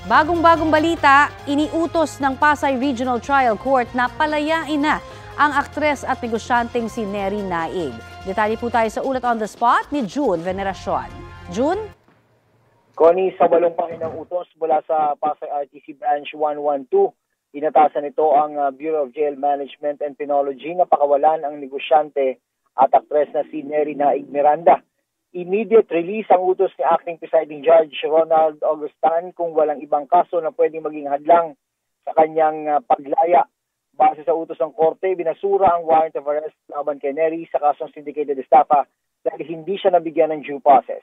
Bagong-bagong balita, iniutos ng Pasay Regional Trial Court na palayain na ang aktres at negosyanteng si Neri Naig. Detalye po tayo sa ulat on the spot ni June Veneracion. June? Connie, sa 8 pahinang utos mula sa Pasay RTC Branch 112, inatasan nito ang Bureau of Jail Management and Penology na pakawalan ang negosyante at aktres na si Neri Naig Miranda. Immediate release ang utos ni Acting Presiding Judge Ronald Augustan kung walang ibang kaso na pwedeng maging hadlang sa kanyang paglaya. Base sa utos ng korte, binasura ang warrant of arrest laban kay Neri sa kasong syndicated estafa dahil hindi siya nabigyan ng due process.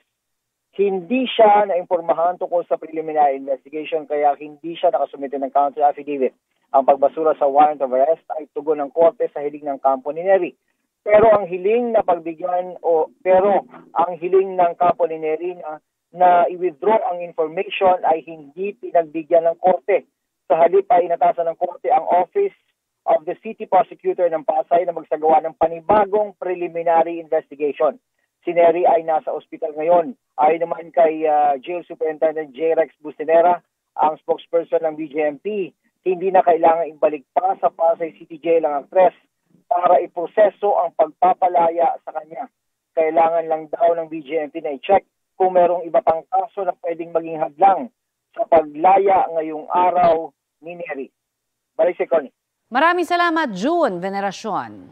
Hindi siya naimpormahan tungkol sa preliminary investigation kaya hindi siya nakasumite ng counter affidavit. Ang pagbasura sa warrant of arrest ay tugon ng korte sa hiling ng kampo ni Neri. Pero ang hiling ng kampo ni Neri na i-withdraw ang information ay hindi pinagbigyan ng korte. Sa halip ay inatasan ng korte ang Office of the City Prosecutor ng Pasay na magsagawa ng panibagong preliminary investigation. Si Neri ay nasa ospital ngayon. Ayon naman kay Jail Superintendent J. Rex Bustinera, ang spokesperson ng BJMP, hindi na kailangan ibalik pa sa Pasay City Jail ang aktres para iproseso ang pagpapalaya sa kanya. Kailangan lang daw ng BJMP na i-check kung merong iba pang kaso na pwedeng maging hadlang sa paglaya ngayong araw ni Neri. Balik si Connie. Maraming salamat, June Veneracion.